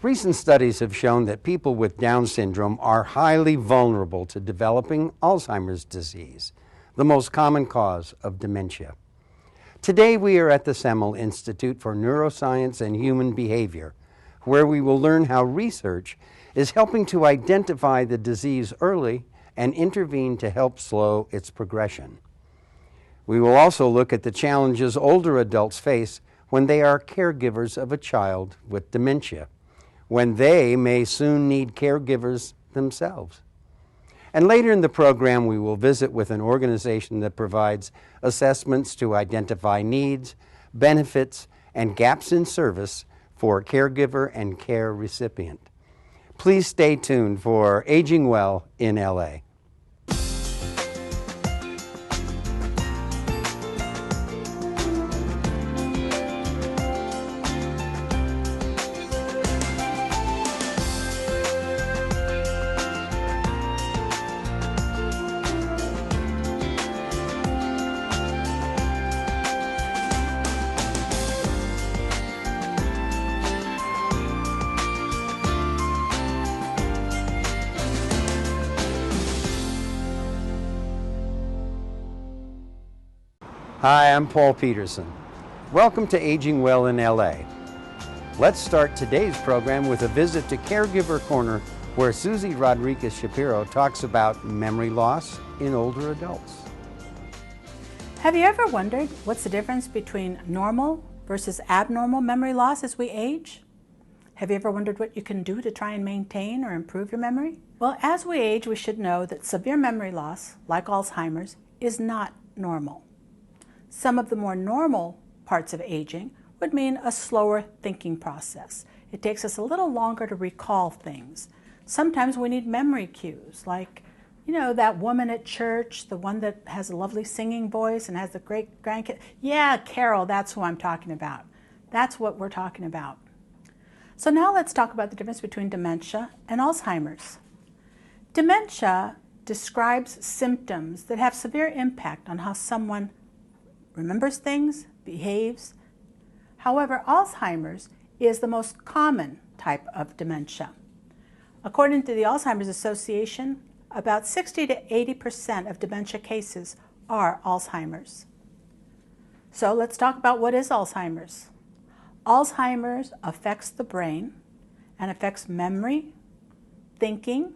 Recent studies have shown that people with Down syndrome are highly vulnerable to developing Alzheimer's disease, the most common cause of dementia. Today we are at the Semel Institute for Neuroscience and Human Behavior, where we will learn how research is helping to identify the disease early and intervene to help slow its progression. We will also look at the challenges older adults face when they are caregivers of a child with dementia, when they may soon need caregivers themselves. And later in the program, we will visit with an organization that provides assessments to identify needs, benefits, and gaps in service for caregiver and care recipient. Please stay tuned for Aging Well in LA. Hi, I'm Paul Peterson. Welcome to Aging Well in LA. Let's start today's program with a visit to Caregiver Corner, where Susie Rodriguez-Shapiro talks about memory loss in older adults. Have you ever wondered what's the difference between normal versus abnormal memory loss as we age? Have you ever wondered what you can do to try and maintain or improve your memory? Well, as we age, we should know that severe memory loss, like Alzheimer's, is not normal. Some of the more normal parts of aging would mean a slower thinking process. It takes us a little longer to recall things. Sometimes we need memory cues, like, that woman at church, the one that has a lovely singing voice and has a great grandkid. Yeah, Carol, that's who I'm talking about. That's what we're talking about. So now let's talk about the difference between dementia and Alzheimer's. Dementia describes symptoms that have severe impact on how someone remembers things, behaves. However, Alzheimer's is the most common type of dementia. According to the Alzheimer's Association, about 60 to 80% of dementia cases are Alzheimer's. So let's talk about what is Alzheimer's. Alzheimer's affects the brain and affects memory, thinking,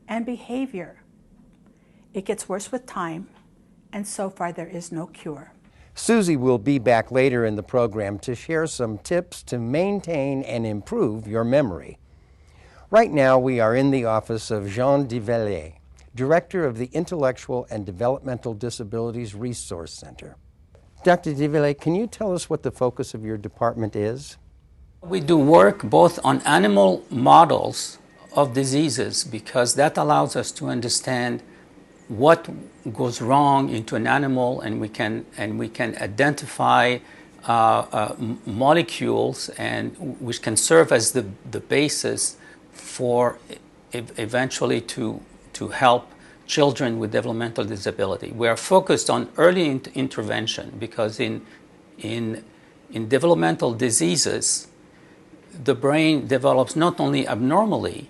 and behavior. It gets worse with time, and so far there is no cure. Susie will be back later in the program to share some tips to maintain and improve your memory. Right now, we are in the office of Jean Devilliers, Director of the Intellectual and Developmental Disabilities Resource Center. Dr. Devilliers, can you tell us what the focus of your department is? We do work both on animal models of diseases because that allows us to understand what goes wrong into an animal, and we can identify molecules which can serve as the basis for eventually to help children with developmental disability. We are focused on early intervention because in developmental diseases, the brain develops not only abnormally,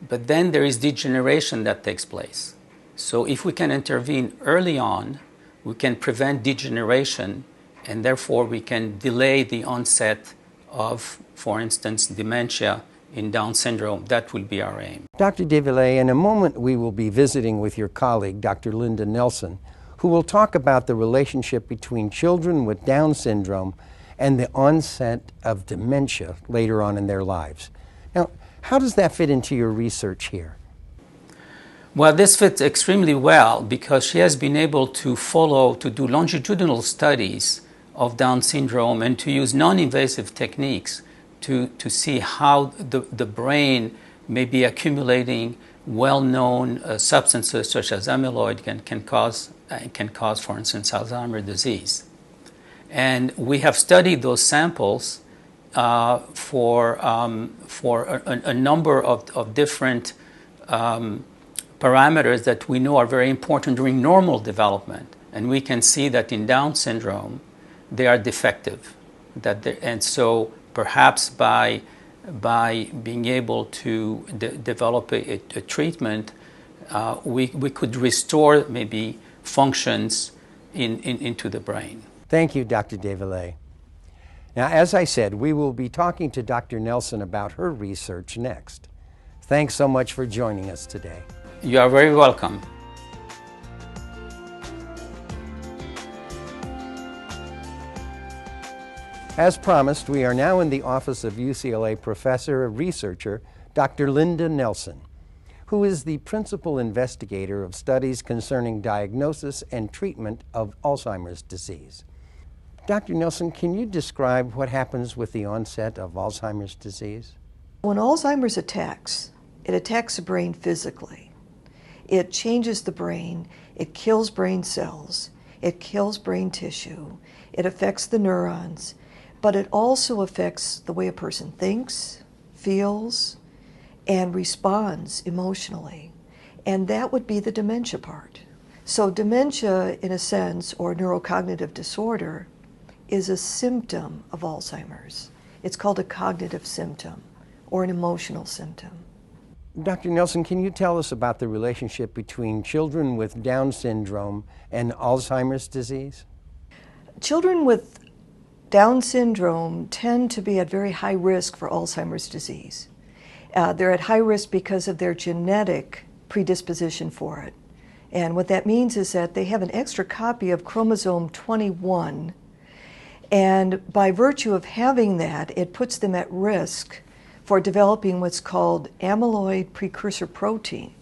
but then there is degeneration that takes place. So if we can intervene early on, we can prevent degeneration, and therefore we can delay the onset of, for instance, dementia in Down syndrome. That will be our aim. Dr. Devilliers, in a moment we will be visiting with your colleague, Dr. Linda Nelson, who will talk about the relationship between children with Down syndrome and the onset of dementia later on in their lives. Now, how does that fit into your research here? Well, this fits extremely well because she has been able to do longitudinal studies of Down syndrome and to use non-invasive techniques to see how the brain may be accumulating well-known substances such as amyloid can cause, for instance, Alzheimer's disease. And we have studied those samples for a number of different parameters that we know are very important during normal development. And we can see that in Down syndrome, they are defective. And so perhaps by by being able to develop a treatment, we could restore maybe functions into the brain. Thank you, Dr. Devillet. Now, as I said, we will be talking to Dr. Nelson about her research next. Thanks so much for joining us today. You are very welcome. As promised, we are now in the office of UCLA professor and researcher Dr. Linda Nelson, who is the principal investigator of studies concerning diagnosis and treatment of Alzheimer's disease. Dr. Nelson, can you describe what happens with the onset of Alzheimer's disease? When Alzheimer's attacks, it attacks the brain physically. It changes the brain, it kills brain cells, it kills brain tissue, it affects the neurons, but it also affects the way a person thinks, feels, and responds emotionally. And that would be the dementia part. So dementia, in a sense, or neurocognitive disorder, is a symptom of Alzheimer's. It's called a cognitive symptom or an emotional symptom. Dr. Nelson, can you tell us about the relationship between children with Down syndrome and Alzheimer's disease? Children with Down syndrome tend to be at very high risk for Alzheimer's disease. They're at high risk because of their genetic predisposition for it. And what that means is that they have an extra copy of chromosome 21, and by virtue of having that, it puts them at risk for developing what's called amyloid precursor protein.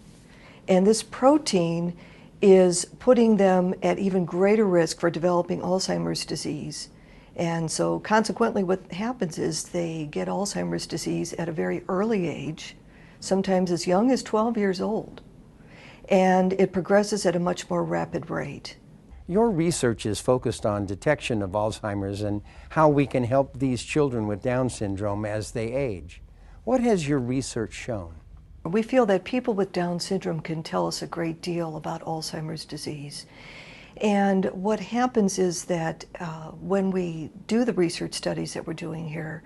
And this protein is putting them at even greater risk for developing Alzheimer's disease. And so consequently what happens is they get Alzheimer's disease at a very early age, sometimes as young as 12 years old. And it progresses at a much more rapid rate. Your research is focused on detection of Alzheimer's and how we can help these children with Down syndrome as they age. What has your research shown? We feel that people with Down syndrome can tell us a great deal about Alzheimer's disease. And what happens is that when we do the research studies that we're doing here,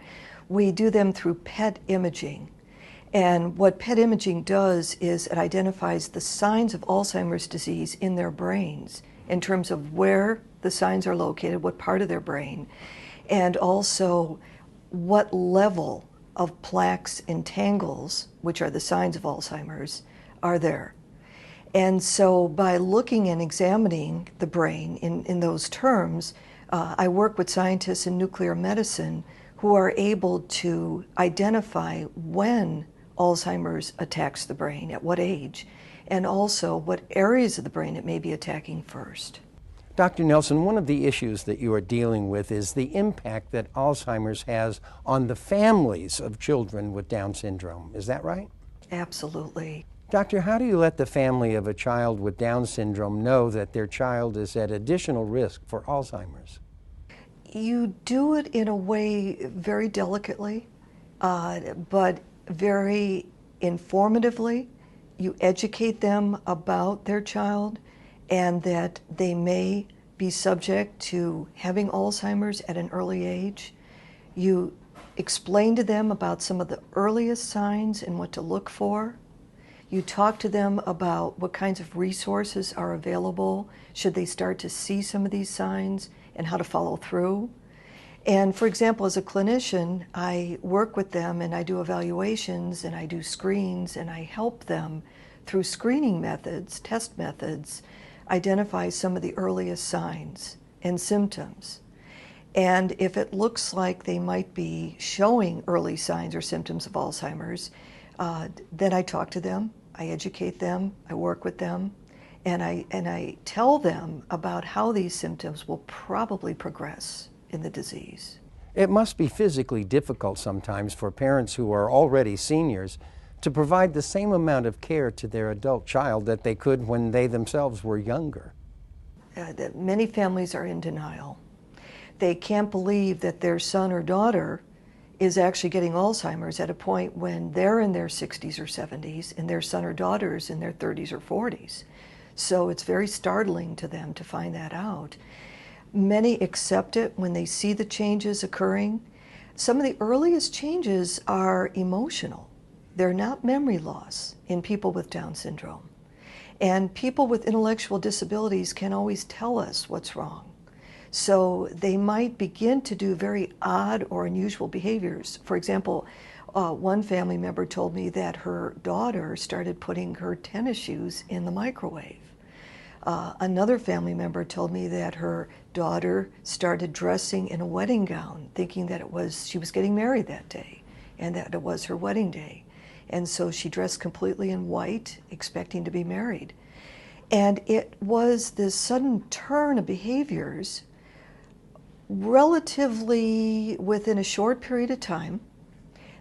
we do them through PET imaging. And what PET imaging does is it identifies the signs of Alzheimer's disease in their brains in terms of where the signs are located, what part of their brain, and also what level of plaques and tangles, which are the signs of Alzheimer's, are there. And so by looking and examining the brain in those terms, I work with scientists in nuclear medicine who are able to identify when Alzheimer's attacks the brain, at what age, and also what areas of the brain it may be attacking first. Dr. Nelson, one of the issues that you are dealing with is the impact that Alzheimer's has on the families of children with Down syndrome. Is that right? Absolutely. Doctor, how do you let the family of a child with Down syndrome know that their child is at additional risk for Alzheimer's? You do it in a way very delicately, but very informatively. You educate them about their child and that they may be subject to having Alzheimer's at an early age. You explain to them about some of the earliest signs and what to look for. You talk to them about what kinds of resources are available should they start to see some of these signs and how to follow through. And for example, as a clinician, I work with them and I do evaluations and I do screens and I help them through screening methods, test methods, identify some of the earliest signs and symptoms. And if it looks like they might be showing early signs or symptoms of Alzheimer's, then I talk to them, I educate them, I work with them, and I tell them about how these symptoms will probably progress in the disease. It must be physically difficult sometimes for parents who are already seniors to provide the same amount of care to their adult child that they could when they themselves were younger. Many families are in denial. They can't believe that their son or daughter is actually getting Alzheimer's at a point when they're in their 60s or 70s and their son or daughter is in their 30s or 40s. So it's very startling to them to find that out. Many accept it when they see the changes occurring. Some of the earliest changes are emotional. They're not memory loss in people with Down syndrome. And people with intellectual disabilities can always tell us what's wrong. So they might begin to do very odd or unusual behaviors. For example, one family member told me that her daughter started putting her tennis shoes in the microwave. Another family member told me that her daughter started dressing in a wedding gown, thinking that she was getting married that day and that it was her wedding day. And so she dressed completely in white, expecting to be married. And it was this sudden turn of behaviors relatively within a short period of time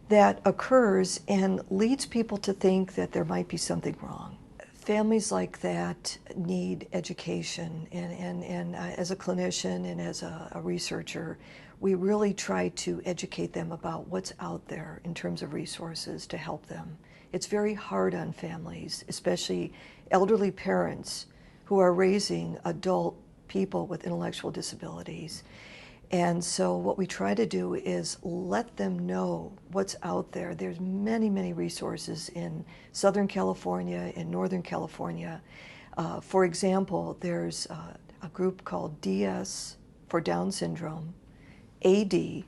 that occurs and leads people to think that there might be something wrong. Families like that need education, and as a clinician and as a researcher, we really try to educate them about what's out there in terms of resources to help them. It's very hard on families, especially elderly parents who are raising adult people with intellectual disabilities. And so what we try to do is let them know what's out there. There's many, many resources in Southern California, in Northern California. For example, there's a group called DS for Down syndrome, AD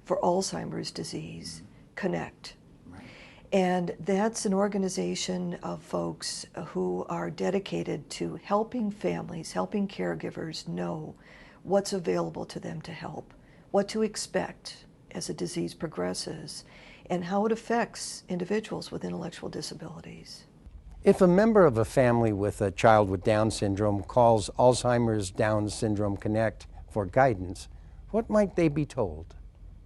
for Alzheimer's disease, Connect. And that's an organization of folks who are dedicated to helping families, helping caregivers know what's available to them to help, what to expect as a disease progresses, and how it affects individuals with intellectual disabilities. If a member of a family with a child with Down syndrome calls Alzheimer's Down Syndrome Connect for guidance, what might they be told?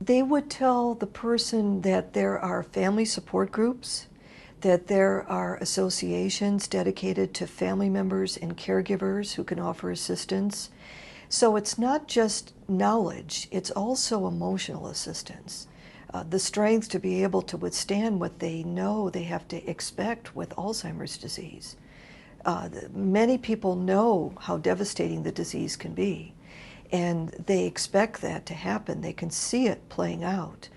They would tell the person that there are family support groups, that there are associations dedicated to family members and caregivers who can offer assistance. So it's not just knowledge, it's also emotional assistance. The strength to be able to withstand what they know they have to expect with Alzheimer's disease. Many people know how devastating the disease can be, and they expect that to happen. They can see it playing out.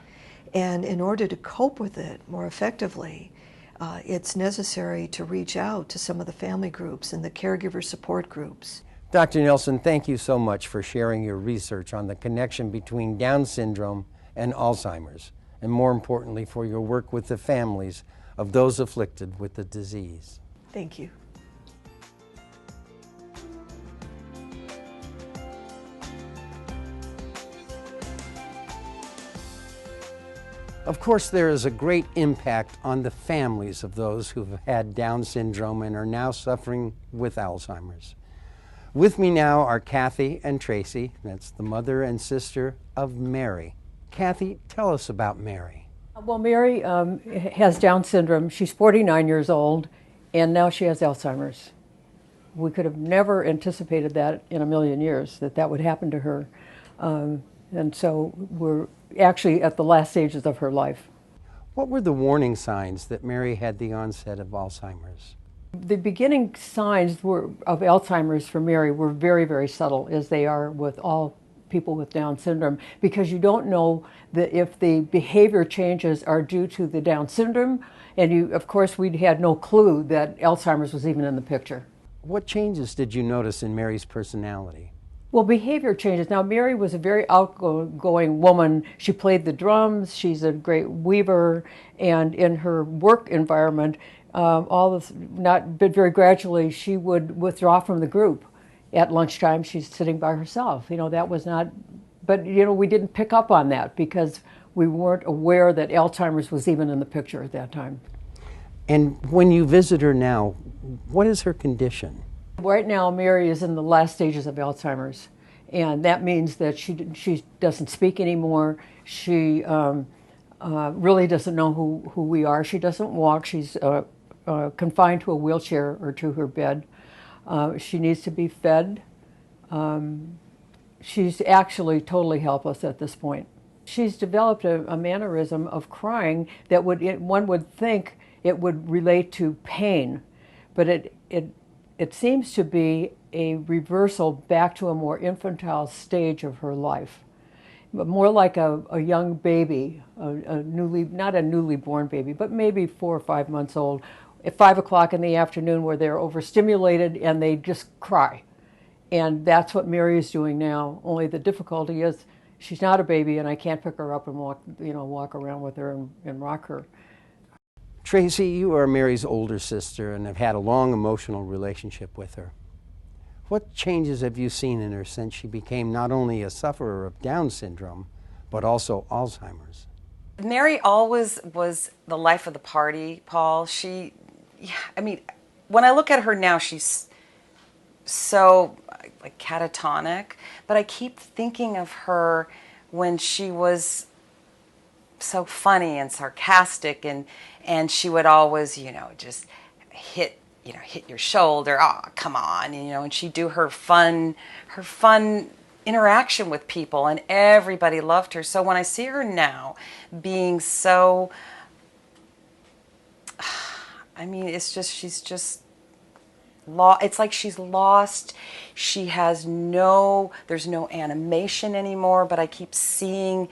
And in order to cope with it more effectively, it's necessary to reach out to some of the family groups and the caregiver support groups. Dr. Nelson, thank you so much for sharing your research on the connection between Down syndrome and Alzheimer's, and more importantly, for your work with the families of those afflicted with the disease. Thank you. Of course, there is a great impact on the families of those who've had Down syndrome and are now suffering with Alzheimer's. With me now are Kathy and Tracy. That's the mother and sister of Mary. Kathy, tell us about Mary. Well, Mary has Down syndrome. She's 49 years old, and now she has Alzheimer's. We could have never anticipated that in a million years, that would happen to her. And so we're actually at the last stages of her life. What were the warning signs that Mary had the onset of Alzheimer's? The beginning signs of Alzheimer's for Mary were very, very subtle, as they are with all people with Down syndrome, because you don't know that if the behavior changes are due to the Down syndrome, and of course, we had no clue that Alzheimer's was even in the picture. What changes did you notice in Mary's personality? Well, behavior changes. Now, Mary was a very outgoing woman. She played the drums. She's a great weaver, and in her work environment, but very gradually, she would withdraw from the group. At lunchtime, she's sitting by herself. That was not, but we didn't pick up on that because we weren't aware that Alzheimer's was even in the picture at that time. And when you visit her now, what is her condition? Right now, Mary is in the last stages of Alzheimer's, and that means that she doesn't speak anymore. She really doesn't know who we are. She doesn't walk. She's confined to a wheelchair or to her bed. She needs to be fed. She's actually totally helpless at this point. She's developed a mannerism of crying that one would think it would relate to pain, but it seems to be a reversal back to a more infantile stage of her life. but more like a young baby, not a newly born baby, but maybe 4 or 5 months old, at 5 o'clock in the afternoon where they're overstimulated and they just cry. And that's what Mary is doing now, only the difficulty is she's not a baby and I can't pick her up and walk around with her and rock her. Tracy, you are Mary's older sister and have had a long emotional relationship with her. What changes have you seen in her since she became not only a sufferer of Down syndrome, but also Alzheimer's? Mary always was the life of the party, Paul. When I look at her now, she's so like catatonic, but I keep thinking of her when she was so funny and sarcastic, and she would always, just hit your shoulder. Oh, come on, and she'd do her fun interaction with people, and everybody loved her. So when I see her now being so, it's like she's lost. There's no animation anymore, but I keep seeing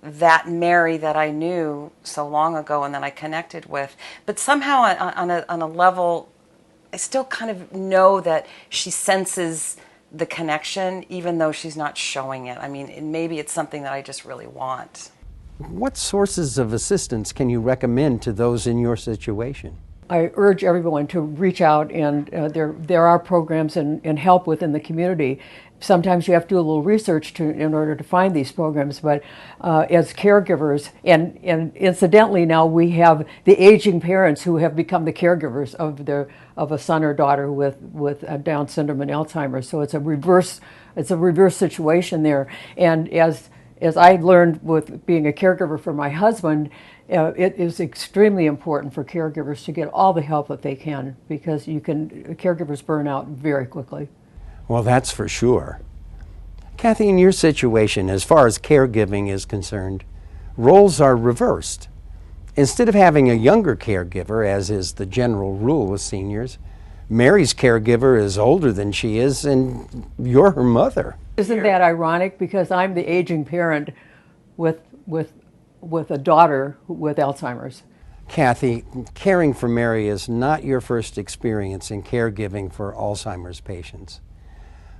that Mary that I knew so long ago and that I connected with. But somehow on a level, I still kind of know that she senses the connection, even though she's not showing it. Maybe it's something that I just really want. What sources of assistance can you recommend to those in your situation? I urge everyone to reach out, and there are programs and help within the community. Sometimes you have to do a little research in order to find these programs, but as caregivers, and incidentally now we have the aging parents who have become the caregivers of a son or daughter with Down syndrome and Alzheimer's. So it's a reverse situation there. And as I learned with being a caregiver for my husband, it is extremely important for caregivers to get all the help that they can, because caregivers burn out very quickly. Well, that's for sure. Kathy, in your situation, as far as caregiving is concerned, roles are reversed. Instead of having a younger caregiver, as is the general rule with seniors, Mary's caregiver is older than she is, and you're her mother. Isn't that ironic? Because I'm the aging parent with a daughter with Alzheimer's. Kathy, caring for Mary is not your first experience in caregiving for Alzheimer's patients.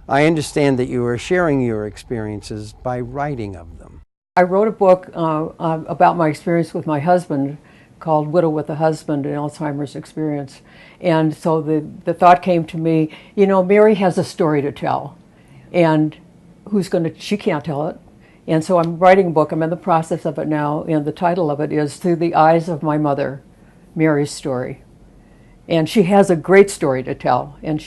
I understand that you are sharing your experiences by writing of them. I wrote a book about my experience with my husband called Widow with a Husband, an Alzheimer's Experience. And so the thought came to me, Mary has a story to tell, and she can't tell it. And so I'm writing a book. I'm in the process of it now, and the title of it is Through the Eyes of My Mother, Mary's Story. And she has a great story to tell, and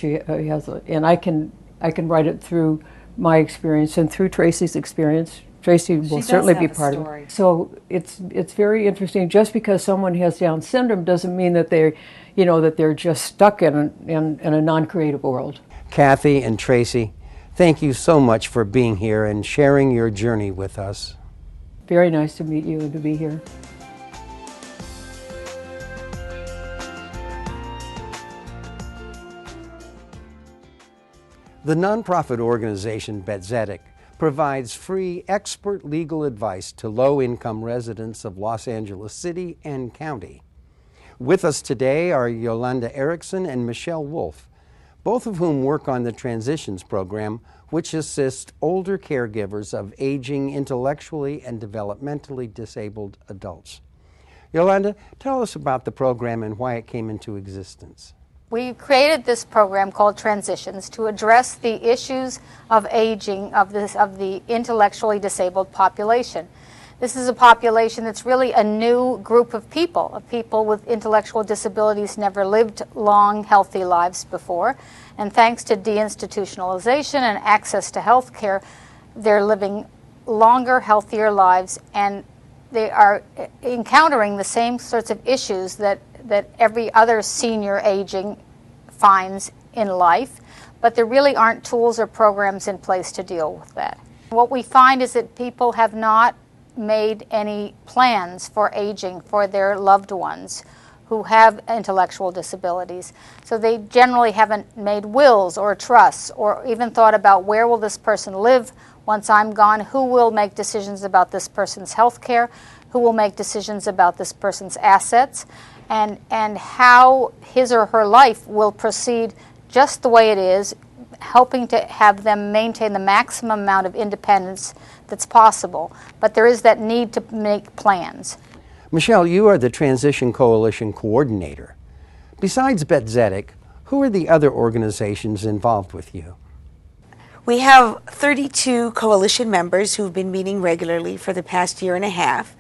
I can write it through my experience and through Tracy's experience. Tracy will certainly be part of it. So it's very interesting. Just because someone has Down syndrome doesn't mean that they're just stuck in a non-creative world. Kathy and Tracy, thank you so much for being here and sharing your journey with us. Very nice to meet you and to be here. The nonprofit organization Betzedek provides free expert legal advice to low-income residents of Los Angeles City and County. With us today are Yolanda Erickson and Michelle Wolf, both of whom work on the Transitions program, which assists older caregivers of aging intellectually and developmentally disabled adults. Yolanda, tell us about the program and why it came into existence. We created this program called Transitions to address the issues of aging of the intellectually disabled population. This is a population that's really a new group of people with intellectual disabilities, never lived long, healthy lives before. And thanks to deinstitutionalization and access to health care, they're living longer, healthier lives, and they are encountering the same sorts of issues that every other senior aging finds in life, but there really aren't tools or programs in place to deal with that. What we find is that people have not made any plans for aging for their loved ones who have intellectual disabilities. So they generally haven't made wills or trusts or even thought about where will this person live once I'm gone, who will make decisions about this person's health care, who will make decisions about this person's assets, and how his or her life will proceed just the way it is, helping to have them maintain the maximum amount of independence that's possible. But there is that need to make plans. Michelle, you are the Transition Coalition Coordinator. Besides Beth Zedek, who are the other organizations involved with you? We have 32 coalition members who've been meeting regularly for the past year and a half.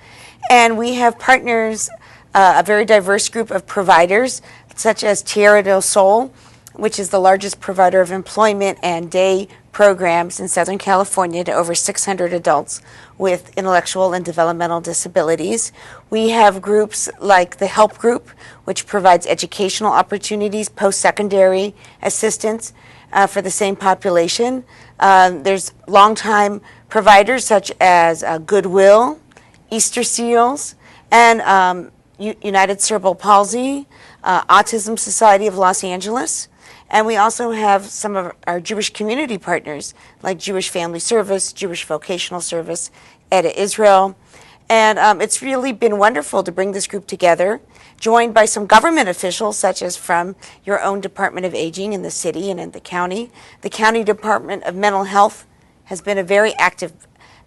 And we have partners, a very diverse group of providers, such as Tierra del Sol, which is the largest provider of employment and day programs in Southern California to over 600 adults with intellectual and developmental disabilities. We have groups like the Help Group, which provides educational opportunities, post-secondary assistance for the same population. There's longtime providers such as Goodwill, Easter Seals, and United Cerebral Palsy, Autism Society of Los Angeles. And we also have some of our Jewish community partners like Jewish Family Service, Jewish Vocational Service, Eda Israel. And it's really been wonderful to bring this group together, joined by some government officials, such as from your own Department of Aging in the city and in the county. The County Department of Mental Health has been a very active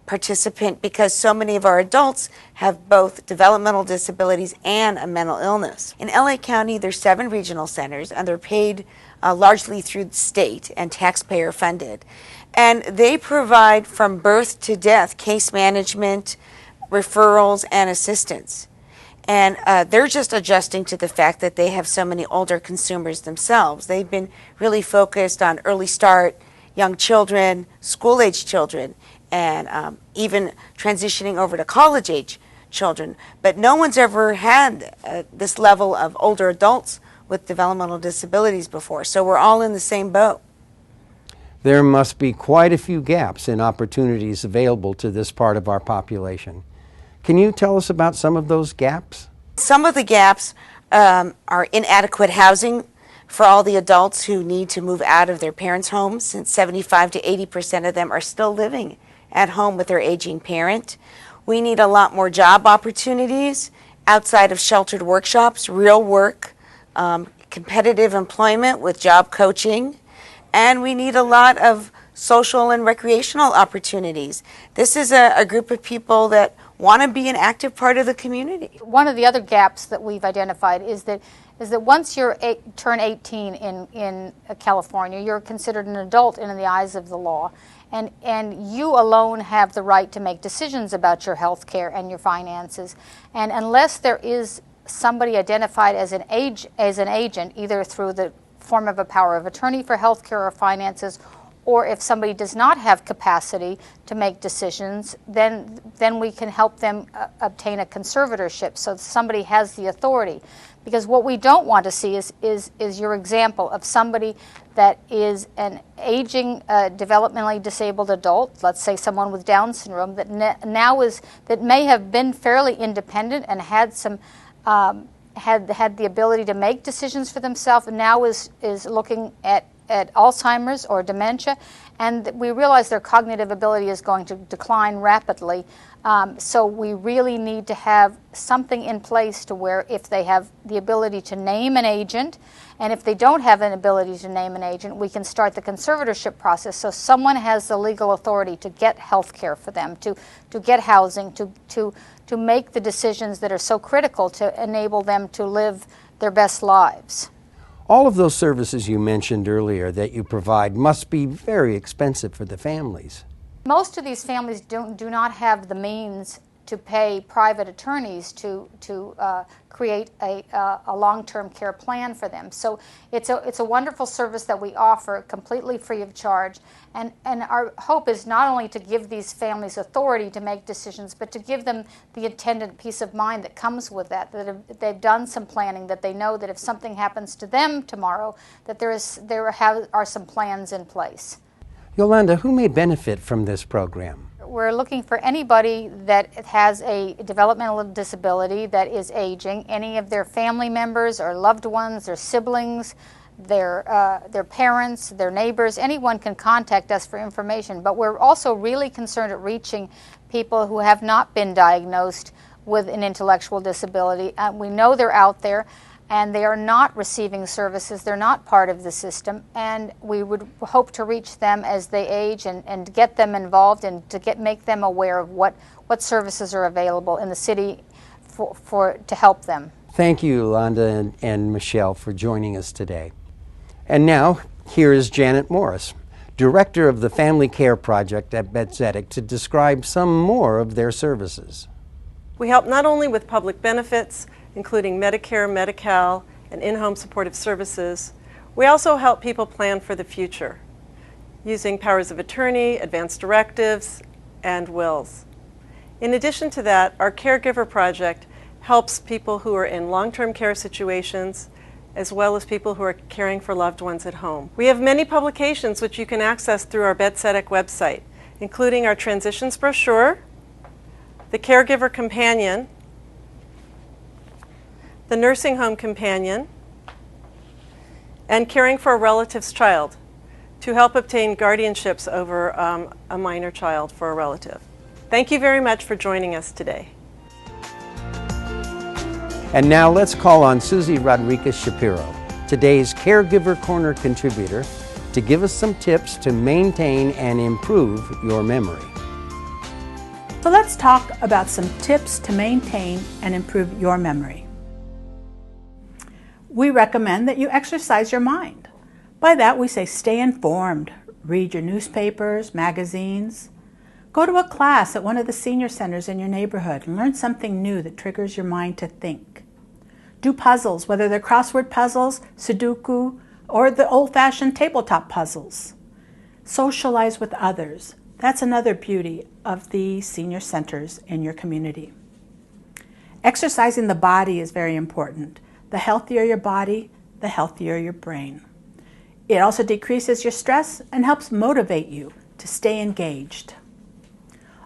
participant because so many of our adults have both developmental disabilities and a mental illness. In LA County, there's 7 regional centers, and they're paid largely through the state and taxpayer funded. And they provide from birth to death case management, referrals, and assistance. And they're just adjusting to the fact that they have so many older consumers themselves. They've been really focused on early start, young children, school-age children, and even transitioning over to college-age children. But no one's ever had this level of older adults with developmental disabilities before. So we're all in the same boat. There must be quite a few gaps in opportunities available to this part of our population. Can you tell us about some of those gaps? Some of the gaps are inadequate housing for all the adults who need to move out of their parents' homes, since 75 to 80% of them are still living at home with their aging parent. We need a lot more job opportunities outside of sheltered workshops, real work, competitive employment with job coaching, and we need a lot of social and recreational opportunities. This is a group of people that want to be an active part of the community. One of the other gaps that we've identified is that once you turn 18 in California, you're considered an adult in the eyes of the law. And you alone have the right to make decisions about your health care and your finances. And unless there is somebody identified as an agent, either through the form of a power of attorney for health care or finances, or if somebody does not have capacity to make decisions, then we can help them obtain a conservatorship so somebody has the authority. Because what we don't want to see is your example of somebody that is an aging, developmentally disabled adult, let's say someone with Down syndrome, that that may have been fairly independent and had some had the ability to make decisions for themselves, and now is looking at Alzheimer's or dementia, and we realize their cognitive ability is going to decline rapidly. So we really need to have something in place to where if they have the ability to name an agent, and if they don't have an ability to name an agent, we can start the conservatorship process so someone has the legal authority to get health care for them, to get housing, to make the decisions that are so critical to enable them to live their best lives. All of those services you mentioned earlier that you provide must be very expensive for the families. Most of these families do not have the means to pay private attorneys to create a long-term care plan for them. So it's a wonderful service that we offer completely free of charge. And our hope is not only to give these families authority to make decisions, but to give them the attendant peace of mind that comes with that they've done some planning, that they know that if something happens to them tomorrow, that there are some plans in place. Yolanda, who may benefit from this program? We're looking for anybody that has a developmental disability that is aging, any of their family members or loved ones or siblings, their parents, their neighbors. Anyone can contact us for information, but we're also really concerned at reaching people who have not been diagnosed with an intellectual disability. We know they're out there, and they are not receiving services. They're not part of the system, and we would hope to reach them as they age and get them involved and to make them aware of what services are available in the city to help them. Thank you, Yolanda and Michelle, for joining us today. And now, here is Janet Morris, Director of the Family Care Project at Betzedic, to describe some more of their services. We help not only with public benefits, including Medicare, Medi-Cal, and in-home supportive services, we also help people plan for the future, using powers of attorney, advance directives, and wills. In addition to that, our Caregiver Project helps people who are in long-term care situations, as well as people who are caring for loved ones at home. We have many publications which you can access through our Betzedic website, including our Transitions brochure, the Caregiver Companion, the Nursing Home Companion, and Caring for a Relative's Child, to help obtain guardianships over a minor child for a relative. Thank you very much for joining us today. And now let's call on Susie Rodriguez Shapiro, today's Caregiver Corner contributor, to give us some tips to maintain and improve your memory. So let's talk about some tips to maintain and improve your memory. We recommend that you exercise your mind. By that we say stay informed, read your newspapers, magazines, go to a class at one of the senior centers in your neighborhood and learn something new that triggers your mind to think. Do puzzles, whether they're crossword puzzles, Sudoku, or the old-fashioned tabletop puzzles. Socialize with others. That's another beauty of the senior centers in your community. Exercising the body is very important. The healthier your body, the healthier your brain. It also decreases your stress and helps motivate you to stay engaged.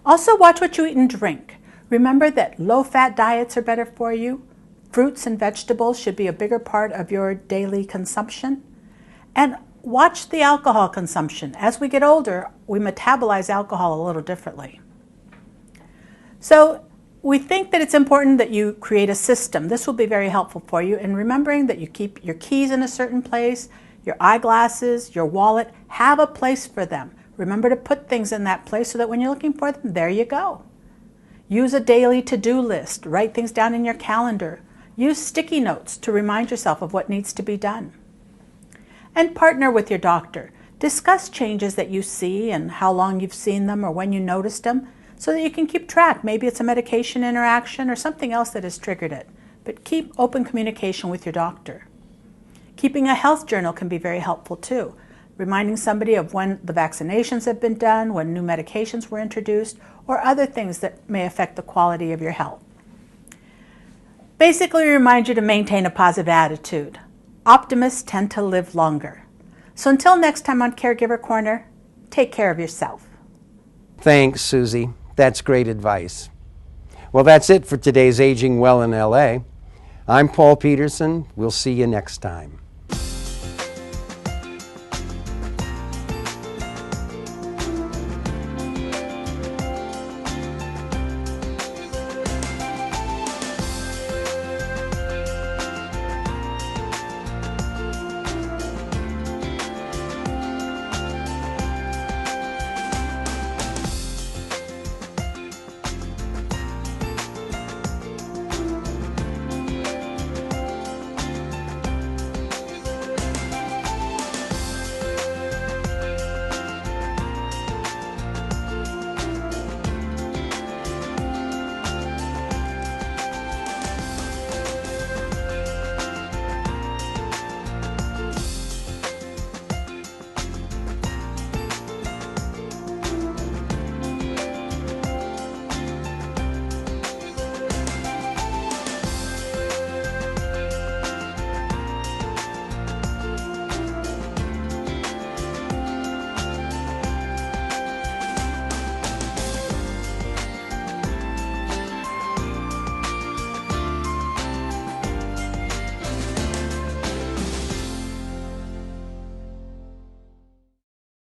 Also, watch what you eat and drink. Remember that low-fat diets are better for you. Fruits and vegetables should be a bigger part of your daily consumption. And watch the alcohol consumption. As we get older, we metabolize alcohol a little differently. So we think that it's important that you create a system. This will be very helpful for you in remembering that you keep your keys in a certain place, your eyeglasses, your wallet, have a place for them. Remember to put things in that place so that when you're looking for them, there you go. Use a daily to-do list. Write things down in your calendar. Use sticky notes to remind yourself of what needs to be done. And partner with your doctor. Discuss changes that you see and how long you've seen them or when you noticed them so that you can keep track. Maybe it's a medication interaction or something else that has triggered it. But keep open communication with your doctor. Keeping a health journal can be very helpful too. Reminding somebody of when the vaccinations have been done, when new medications were introduced, or other things that may affect the quality of your health. Basically, remind you to maintain a positive attitude. Optimists tend to live longer. So until next time on Caregiver Corner, take care of yourself. Thanks, Susie. That's great advice. Well, that's it for today's Aging Well in LA. I'm Paul Peterson. We'll see you next time.